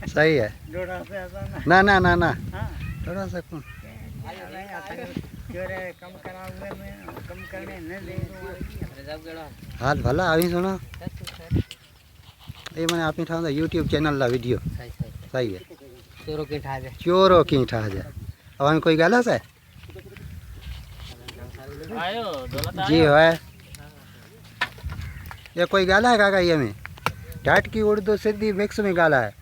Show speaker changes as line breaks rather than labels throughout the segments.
सही है ना ना ना ना थोड़ा सा कौन हाल भला अभी सुनो ये मैंने आप ठाव यूट्यूब चैनल ला वीडियो सही है चोरो की ठा जाए अब हमें कोई गलत है जी है ये कोई गाला है काका ये में ढाट की उर्दू सिद्धि मिक्स में गाला है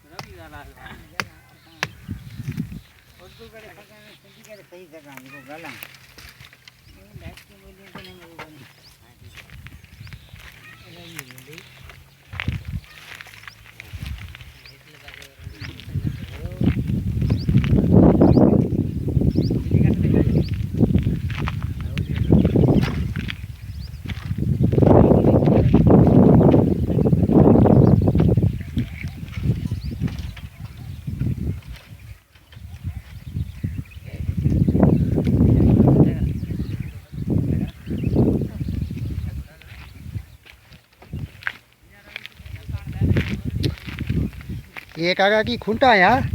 ये काका की खूंटा है यार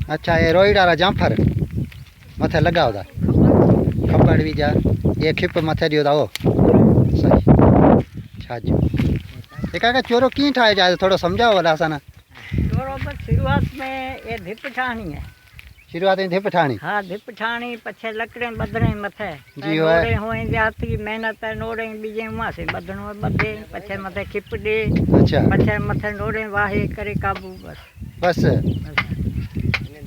अच्छा ये रोईडारा जामफर मथे लगा होता खपड़ भी जा ये खिप मथे दियो ओ सही छाजो ये काका चोरो की ठाए जाए थोड़ा समझाओ वाला आसाना
चोरो बस शुरुआत में ये धिप ठाणी है
शुरुआत में धिप ठाणी
हाँ धिप ठाणी पछे लकड़े बदने मथे
जी होए
नोड़े होए जाती मेहनत है नोड़े बीजे वहां से बदनो बदे पछे मथे खिप दे
अच्छा
पछे मथे नोड़े वाहे करे काबू बस
बस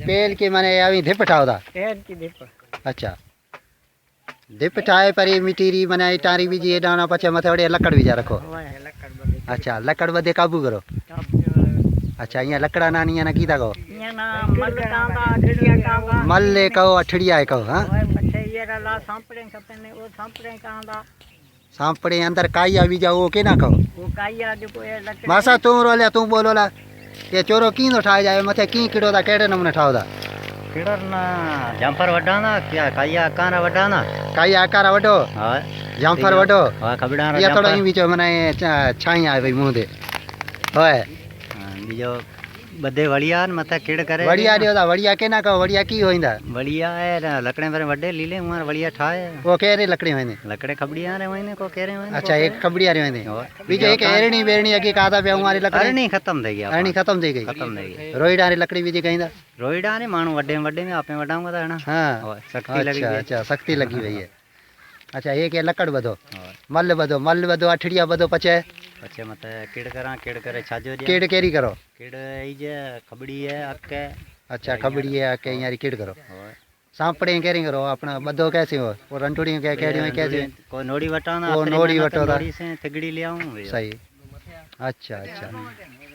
पेल के माने अभी धिप ठावदा
पेल की धिप
अच्छा धिप ठाए पर ये मिटीरी माने टारी भी जी डाना पछे मथे वड़े लकड़ भी जा रखो
लकड़ बदे
अच्छा लकड़ बदे काबू करो अच्छा यहाँ लकड़ा नानी ना कीता कहो
ना मल कांदा अठड़िया कांदा
मल्ले कहो अठड़िया कहो हाँ
पछे ये ला सांपड़े खपने ओ सांपड़े कांदा
सांपड़े अंदर काइया भी जाओ के ना कहो
वो काइया जो ये लकड़
मासा तू रोले तू बोलोला ये चोरो की तो ठाए जाए मथे की किड़ो दा केड़े नमूने ठावदा
किड़र ना जंपर वडाना क्या काइया आकार वडाना
काइया आकार वडो
हां
जामफर वडो
हां खबड़ा
ये थोड़ा ही बीचो मने छाई आए भाई मुंह दे होए
बीजो बदे वड़िया मथे किड़ करे
वड़िया दियोदा वड़िया के ना कहो वड़िया की होइंदा
वड़िया है लकड़े पर वड्डे लीले उमर वड़िया ठाए
वो कह रे लकड़ी होइंदे
लकड़े खबड़िया रे वने को कह रहे हैं
अच्छा एक खबड़िया रे होइंदे बीजो एक एरणी बेरणी अगे कादा पे हमारी लकड़ी
अरणी खत्म થઈ गया
एरणी खत्म થઈ गई
खत्म થઈ गई
रोईडा रे लकड़ी बीजे कहिंदा
रोईडा ने मानू वड्डे में आपे वडाऊंगा ता ना
हां
शक्ति लगी
अच्छा अच्छा शक्ति लगी हुई है अच्छा एक है लकड़ बदो मल बदो अठड़िया बदो पछे
पछे मते किड़ करे छाजो दिया
किड़ केरी करो
किड़ ई जे खबड़ी है अके
अच्छा खबड़ी है के यारी किड़ करो सांपड़े केरी करो अपना बदो कैसे हो वो रंटुड़ी के केड़ी में कैसे
को नोड़ी वटाना
वो नोड़ी वटोदा
नोड़ी से तिगड़ी ले आऊं
सही अच्छा अच्छा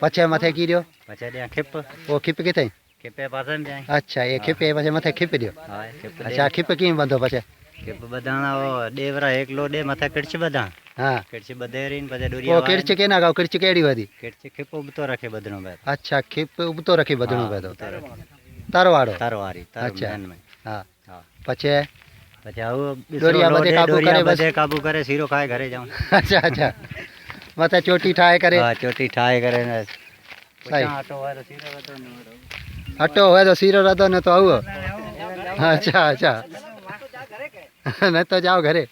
पछे मथे की दियो
पछे दिया खिप
वो खिप किथे
खिपे पासे में जाए
अच्छा ये खिपे पछे मथे खिप दियो
हां खिप
अच्छा खिप की बंदो पछे
खिप बदाना वो देवरा एक लो दे मथे किड़च बदा
हां
किड़च बदेरीन पछे डोरिया
वो किड़च के ना गाओ किड़च केड़ी वदी
किड़च खिप उबतो रखे बदनो बे
अच्छा खिप उबतो रखी बदनो बे तो तरवाड़ो
तरवारी तर
अच्छा
में
हां
हां
पछे
पछे आओ
डोरिया बदे
काबू करे सीरो खाए घरे जाऊं
अच्छा अच्छा मथे चोटी ठाए करे
हां चोटी ठाए करे ने
सही
आटो है तो सीरो रतो न
अटो है तो सीरो रतो न तो आओ अच्छा अच्छा नहीं तो जाओ घरे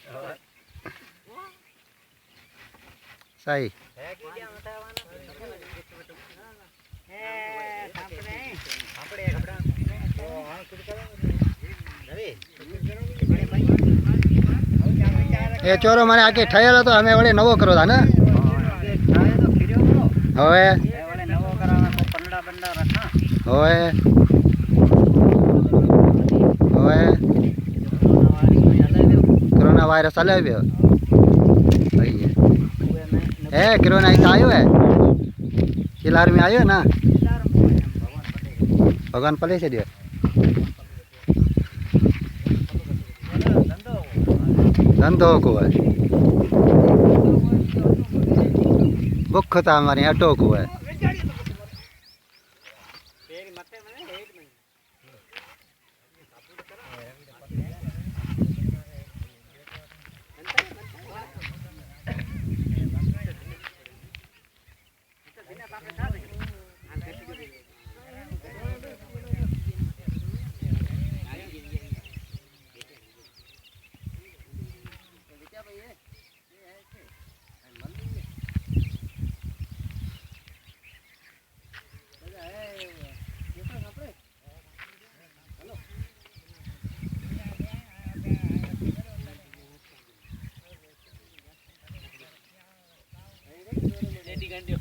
सही ये चोरो मैंने आके ठहरा तो हमें वड़े नवो करो था ना होए होए होए कोरोना वायरस हले पियो सही है कोरोना इस आयो है शिलार में आयो ना भगवान पले से दियो धंधो को है भूख था हमारे अटो को है
लेडी गंडियो